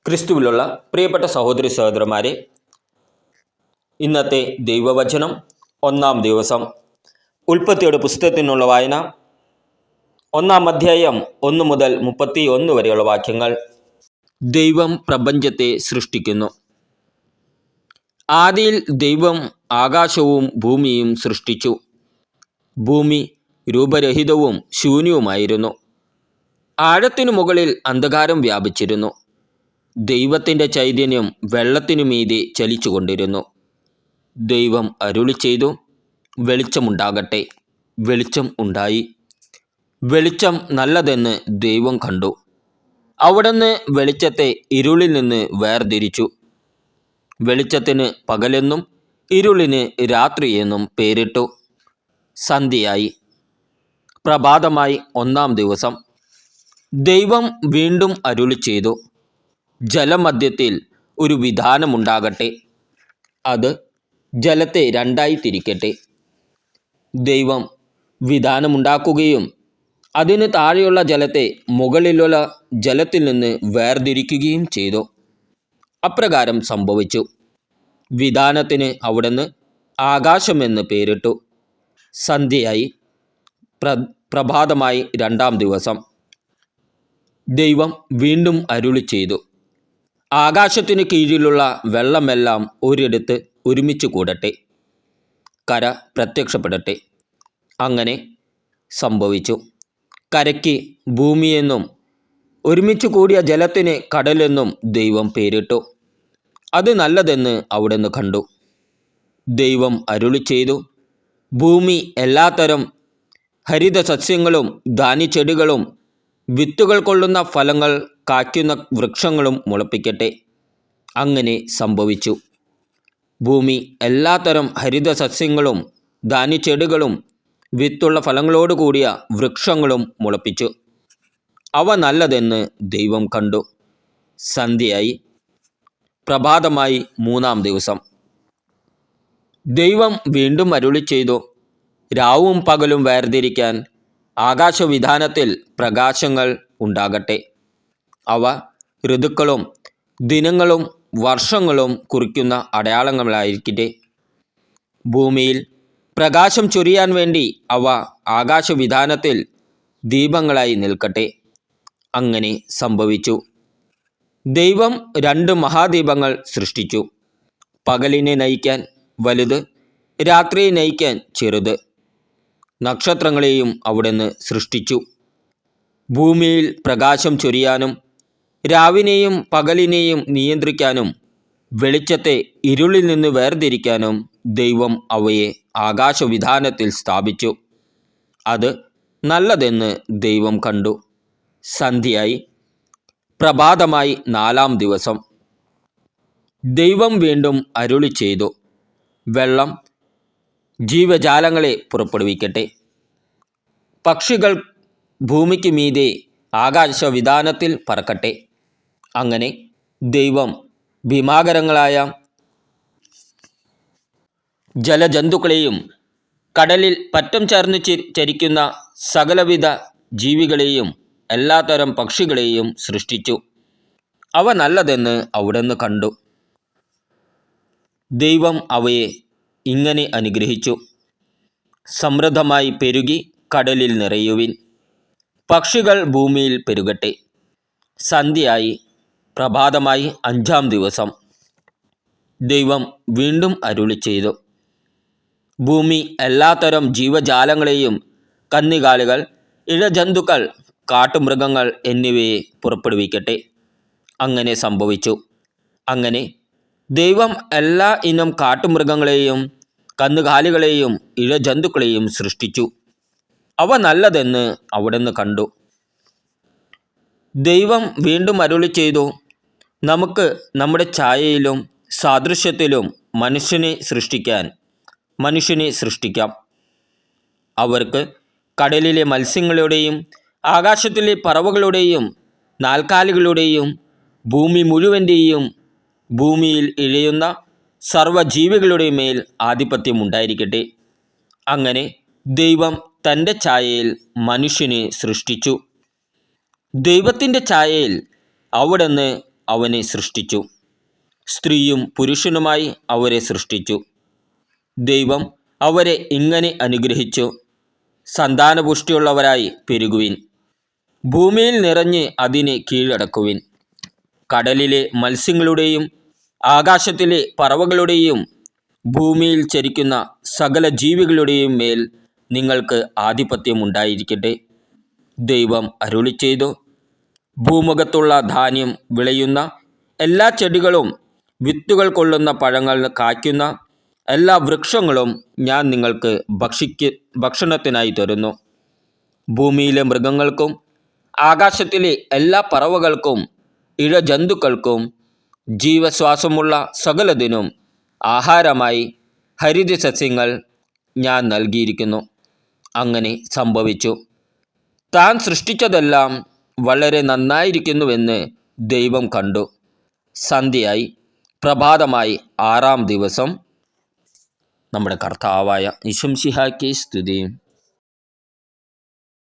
ക്രിസ്തുവിലുള്ള പ്രിയപ്പെട്ട സഹോദരി സഹോദരന്മാരെ, ഇന്നത്തെ ദൈവവചനം 1 ദിവസം. ഉൽപ്പത്തിയുടെ പുസ്തകത്തിനുള്ള വായന 1 അധ്യായം 1 മുതൽ 31 വരെയുള്ള വാക്യങ്ങൾ. ദൈവം പ്രപഞ്ചത്തെ സൃഷ്ടിക്കുന്നു. ആദിയിൽ ദൈവം ആകാശവും ഭൂമിയും സൃഷ്ടിച്ചു. ഭൂമി രൂപരഹിതവും ശൂന്യവുമായിരുന്നു. ആഴത്തിനു മുകളിൽ അന്ധകാരം വ്യാപിച്ചിരുന്നു. ദൈവത്തിൻ്റെ ചൈതന്യം വെള്ളത്തിനു മീതെ ചലിച്ചുകൊണ്ടിരുന്നു. ദൈവം അരുളി ചെയ്തു, വെളിച്ചമുണ്ടാകട്ടെ. വെളിച്ചം ഉണ്ടായി. വെളിച്ചം നല്ലതെന്ന് ദൈവം കണ്ടു. അവിടുന്ന് വെളിച്ചത്തെ ഇരുളിൽ നിന്ന് വേർതിരിച്ചു. വെളിച്ചത്തിന് പകലെന്നും ഇരുളിന് രാത്രിയെന്നും പേരിട്ടു. സന്ധ്യയായി. പ്രഭാതമായി 1 ദിവസം. ദൈവം വീണ്ടും അരുളി ചെയ്തു, ജലമധ്യത്തിൽ ഒരു വിധാനമുണ്ടാകട്ടെ. അത് ജലത്തെ 2 തിരിക്കട്ടെ. ദൈവം വിധാനമുണ്ടാക്കുകയും അതിന് താഴെയുള്ള ജലത്തെ മുകളിലുള്ള ജലത്തിൽ നിന്ന് വേർതിരിക്കുകയും ചെയ്തു. അപ്രകാരം സംഭവിച്ചു. വിധാനത്തിന് അവിടുന്ന് ആകാശമെന്ന് പേരിട്ടു. സന്ധ്യയായി. പ്രഭാതമായി 2 ദിവസം. ദൈവം വീണ്ടും അരുളി ചെയ്തു, ആകാശത്തിന് കീഴിലുള്ള വെള്ളമെല്ലാം ഒരിടത്ത് ഒരുമിച്ച് കൂടട്ടെ. കര പ്രത്യക്ഷപ്പെടട്ടെ. അങ്ങനെ സംഭവിച്ചു. കരയ്ക്ക് ഭൂമിയെന്നും ഒരുമിച്ച് കൂടിയ ജലത്തിന് കടലെന്നും ദൈവം പേരിട്ടു. അത് നല്ലതെന്ന് അവിടുന്ന് കണ്ടു. ദൈവം അരുളി ചെയ്തു, ഭൂമി എല്ലാത്തരം ഹരിതസസ്യങ്ങളും ധാന്യച്ചെടികളും വിത്തുകൾ കൊള്ളുന്ന ഫലങ്ങൾ കായ്ക്കുന്ന വൃക്ഷങ്ങളും മുളപ്പിക്കട്ടെ. അങ്ങനെ സംഭവിച്ചു. ഭൂമി എല്ലാത്തരം ഹരിതസസ്യങ്ങളും ധാന്യച്ചെടികളും വിത്തുള്ള ഫലങ്ങളോട് കൂടിയ വൃക്ഷങ്ങളും മുളപ്പിച്ചു. അവ നല്ലതെന്ന് ദൈവം കണ്ടു. സന്ധ്യയായി. പ്രഭാതമായി 3 ദിവസം. ദൈവം വീണ്ടും അരുളി ചെയ്തു, രാവും പകലും വേർതിരിക്കാൻ ആകാശവിധാനത്തിൽ പ്രകാശങ്ങൾ ഉണ്ടാകട്ടെ. അവ ഋതുക്കളും ദിനങ്ങളും വർഷങ്ങളും കുറിക്കുന്ന അടയാളങ്ങളായിരിക്കട്ടെ. ഭൂമിയിൽ പ്രകാശം ചൊരിയാൻ വേണ്ടി അവ ആകാശവിധാനത്തിൽ ദീപങ്ങളായി നിൽക്കട്ടെ. അങ്ങനെ സംഭവിച്ചു. ദൈവം 2 മഹാദീപങ്ങൾ സൃഷ്ടിച്ചു. പകലിനെ നയിക്കാൻ വലുത്, രാത്രിയെ നയിക്കാൻ ചെറുത്. നക്ഷത്രങ്ങളെയും അവിടുന്ന് സൃഷ്ടിച്ചു. ഭൂമിയിൽ പ്രകാശം ചൊരിയാനും രാവിനെയും പകലിനെയും നിയന്ത്രിക്കാനും വെളിച്ചത്തെ ഇരുളിൽ നിന്ന് വേർതിരിക്കാനും ദൈവം അവയെ ആകാശവിധാനത്തിൽ സ്ഥാപിച്ചു. അത് നല്ലതെന്ന് ദൈവം കണ്ടു. സന്ധ്യയായി. പ്രഭാതമായി 4 ദിവസം. ദൈവം വീണ്ടും അരുളി ചെയ്തു, വെള്ളം ജീവജാലങ്ങളെ പുറപ്പെടുവിക്കട്ടെ. പക്ഷികൾ ഭൂമിക്ക് മീതെ ആകാശവിധാനത്തിൽ പറക്കട്ടെ. അങ്ങനെ ദൈവം ഭീമാകരങ്ങളായ ജലജന്തുക്കളെയും കടലിൽ പറ്റം ചേർന്ന് ചരിക്കുന്ന സകലവിധ ജീവികളെയും എല്ലാത്തരം പക്ഷികളെയും സൃഷ്ടിച്ചു. അവ നല്ലതെന്ന് അവിടുന്ന് കണ്ടു. ദൈവം അവയെ ഇങ്ങനെ അനുഗ്രഹിച്ചു, സമൃദ്ധമായി പെരുകി കടലിൽ നിറയുവിൻ. പക്ഷികൾ ഭൂമിയിൽ പെരുകട്ടെ. സന്ധ്യയായി. പ്രഭാതമായി 5 ദിവസം. ദൈവം വീണ്ടും അരുളി ചെയ്തു, ഭൂമി എല്ലാത്തരം ജീവജാലങ്ങളെയും കന്നുകാലികൾ, ഇഴജന്തുക്കൾ, കാട്ടുമൃഗങ്ങൾ എന്നിവയെ പുറപ്പെടുവിക്കട്ടെ. അങ്ങനെ സംഭവിച്ചു. അങ്ങനെ ദൈവം എല്ലാ ഇനം കാട്ടുമൃഗങ്ങളെയും കന്നുകാലികളെയും ഇഴജന്തുക്കളെയും സൃഷ്ടിച്ചു. അവ നല്ലതെന്ന് അവിടുന്ന് കണ്ടു. ദൈവം വീണ്ടും അരുളി ചെയ്തു, നമുക്ക് നമ്മുടെ ഛായയിലും സാദൃശ്യത്തിലും മനുഷ്യനെ സൃഷ്ടിക്കാം. അവർക്ക് കടലിലെ മത്സ്യങ്ങളുടെയും ആകാശത്തിലെ പറവകളുടെയും നാൽക്കാലികളുടെയും ഭൂമി മുഴുവൻ്റെയും ഭൂമിയിൽ ഇഴയുന്ന സർവ്വജീവികളുടെ മേൽ ആധിപത്യം ഉണ്ടായിരിക്കട്ടെ. അങ്ങനെ ദൈവം തൻ്റെ ഛായയിൽ മനുഷ്യനെ സൃഷ്ടിച്ചു. ദൈവത്തിൻ്റെ ഛായയിൽ അവിടുന്ന് അവനെ സൃഷ്ടിച്ചു. സ്ത്രീയും പുരുഷനുമായി അവരെ സൃഷ്ടിച്ചു. ദൈവം അവരെ ഇങ്ങനെ അനുഗ്രഹിച്ചു: സന്താനപുഷ്ടിയുള്ളവരായി പെരുകുവിൻ, ഭൂമിയിൽ നിറഞ്ഞ് അതിനെ കീഴടക്കുവിൻ. കടലിലെ മത്സ്യങ്ങളുടെയും ആകാശത്തിലെ പറവകളുടെയും ഭൂമിയിൽ ചരിക്കുന്ന സകല ജീവികളുടെയും മേൽ നിങ്ങൾക്ക് ആധിപത്യം ഉണ്ടായിരിക്കട്ടെ. ദൈവം അരുളിച്ചെയ്തു: ഭൂമുഖത്തുള്ള ധാന്യം വിളയുന്ന എല്ലാ ചെടികളും വിത്തുകൾ കൊള്ളുന്ന പഴങ്ങൾ കായ്ക്കുന്ന എല്ലാ വൃക്ഷങ്ങളും ഞാൻ നിങ്ങൾക്ക് ഭക്ഷണത്തിനായി തരുന്നു. ഭൂമിയിലെ മൃഗങ്ങൾക്കും ആകാശത്തിലെ എല്ലാ പറവകൾക്കും ഇഴജന്തുക്കൾക്കും ജീവശ്വാസമുള്ള സകലതിനും ആഹാരമായി ഹരിതസസ്യങ്ങൾ ഞാൻ നൽകിയിരിക്കുന്നു. അങ്ങനെ സംഭവിച്ചു. താൻ സൃഷ്ടിച്ചതെല്ലാം വളരെ നന്നായിരിക്കുന്നുവെന്ന് ദൈവം കണ്ടു. സന്ധ്യയായി, പ്രഭാതമായി, 6-ാം ദിവസം. നമ്മുടെ കർത്താവായ ഈശോ മിശിഹായ്ക്ക് സ്തുതി.